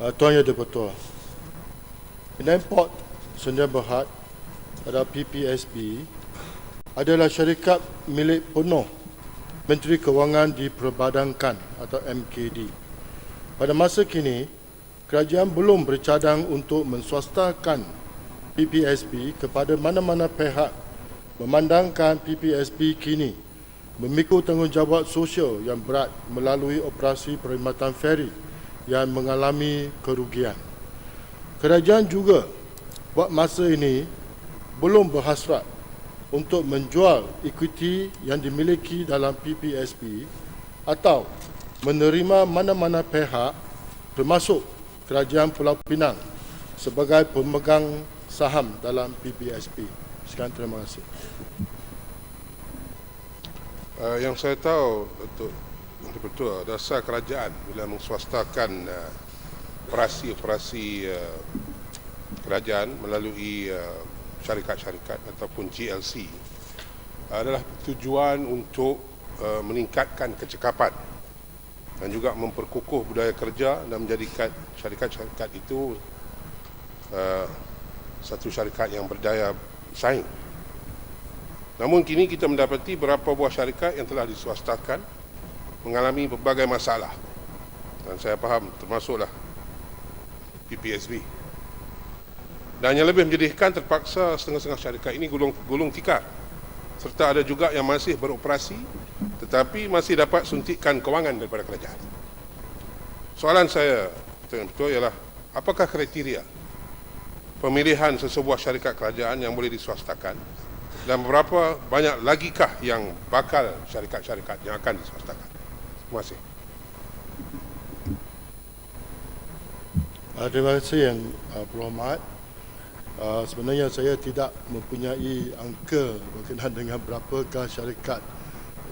Tuan Yang Dipertua, Penang Port Sdn Bhd atau PPSB adalah syarikat milik penuh Menteri Kewangan Diperbadankan atau MKD. Pada masa kini, kerajaan belum bercadang untuk menswastakan PPSB kepada mana-mana pihak, memandangkan PPSB kini memikul tanggungjawab sosial yang berat melalui operasi perkhidmatan feri yang mengalami kerugian. Kerajaan juga buat masa ini belum berhasrat untuk menjual ekuiti yang dimiliki dalam PPSB atau menerima mana-mana pihak termasuk Kerajaan Pulau Pinang sebagai pemegang saham dalam PPSB. Sekian, terima kasih. Yang saya tahu, Datuk Menteri Pertua, dasar kerajaan bila menswastakan operasi-operasi kerajaan melalui syarikat-syarikat ataupun GLC adalah tujuan untuk meningkatkan kecekapan dan juga memperkukuh budaya kerja dan menjadikan syarikat-syarikat itu satu syarikat yang berdaya saing. Namun kini kita mendapati beberapa buah syarikat yang telah diswastakan mengalami berbagai masalah. Dan saya faham termasuklah PPSB. Dan yang lebih menjadikan terpaksa setengah-setengah syarikat ini gulung tikar. Serta ada juga yang masih beroperasi tetapi masih dapat suntikan kewangan daripada kerajaan. Soalan saya Tuan Ketua ialah, apakah kriteria pemilihan sesebuah syarikat kerajaan yang boleh diswastakan dan berapa banyak lagikah yang bakal syarikat-syarikat yang akan diswastakan? Terima kasih. Terima kasih Yang Berhormat. Sebenarnya saya tidak mempunyai angka berkenaan dengan berapakah syarikat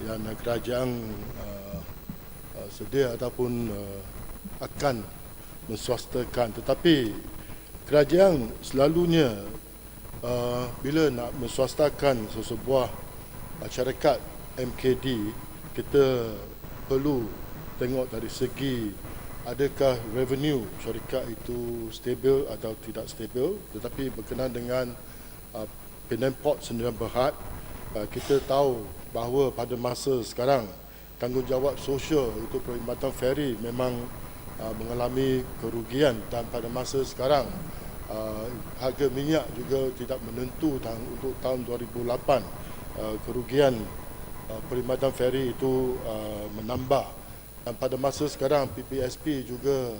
yang kerajaan sedia ataupun akan menswastakan. Tetapi kerajaan selalunya bila nak menswastakan sesebuah syarikat MKD, kita perlu tengok dari segi adakah revenue syarikat itu stabil atau tidak stabil. Tetapi berkenaan dengan Penang Port Sdn Bhd, kita tahu bahawa pada masa sekarang tanggungjawab sosial untuk perkhidmatan feri memang mengalami kerugian, dan pada masa sekarang harga minyak juga tidak menentu untuk tahun 2008. Kerugian perkhidmatan feri itu menambah, dan pada masa sekarang PPSB juga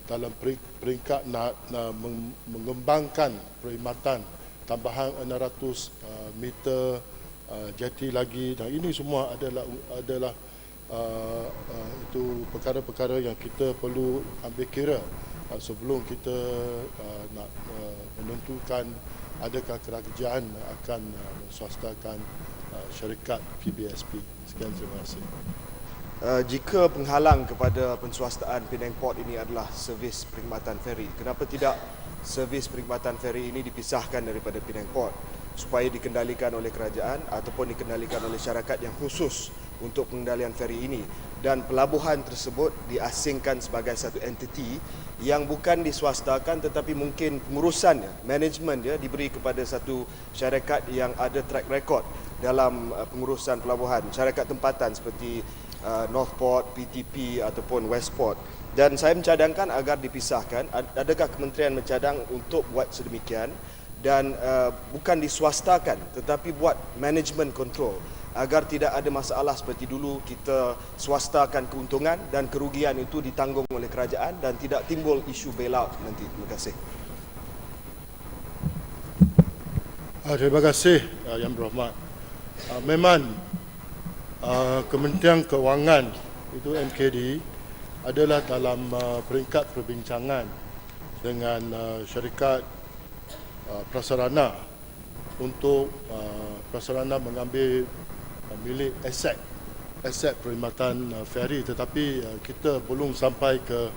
dalam peringkat nak mengembangkan perkhidmatan tambahan 600 meter jeti lagi, dan ini semua adalah itu perkara-perkara yang kita perlu ambil kira sebelum kita nak menentukan adakah kerajaan akan menswastakan syarikat PPSB. Sekian, terima kasih. Jika penghalang kepada penswastaan Penang Port ini adalah servis perkhidmatan feri, kenapa tidak servis perkhidmatan feri ini dipisahkan daripada Penang Port supaya dikendalikan oleh kerajaan ataupun dikendalikan oleh syarikat yang khusus untuk pengendalian feri ini, dan pelabuhan tersebut diasingkan sebagai satu entiti yang bukan diswastakan tetapi mungkin pengurusannya, management dia diberi kepada satu syarikat yang ada track record dalam pengurusan pelabuhan, syarikat tempatan seperti Northport, PTP ataupun Westport. Dan saya mencadangkan agar dipisahkan. Adakah kementerian mencadang untuk buat sedemikian dan bukan diswastakan tetapi buat management control agar tidak ada masalah seperti dulu kita swastakan keuntungan dan kerugian itu ditanggung oleh kerajaan dan tidak timbul isu bailout nanti. Terima kasih. Terima kasih Yang Berhormat. Memang Kementerian Kewangan itu MKD adalah dalam peringkat perbincangan dengan syarikat prasarana untuk prasarana mengambil milik aset perkhidmatan feri, tetapi kita belum sampai ke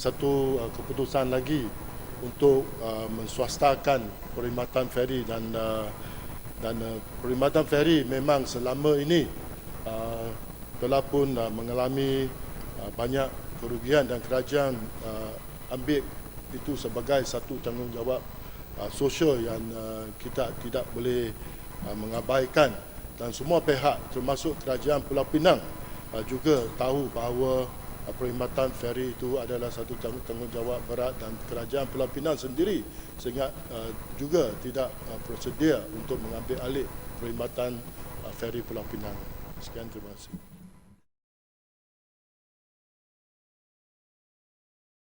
satu keputusan lagi untuk menswastakan perkhidmatan feri, dan perkhidmatan feri memang selama ini telah pun mengalami banyak kerugian, dan kerajaan ambil itu sebagai satu tanggungjawab sosial yang kita tidak boleh mengabaikan, dan semua pihak termasuk Kerajaan Pulau Pinang juga tahu bahawa perkhidmatan feri itu adalah satu tanggungjawab berat, dan Kerajaan Pulau Pinang sendiri sehingga juga tidak bersedia untuk mengambil alih perkhidmatan feri Pulau Pinang. Sekian, terima kasih.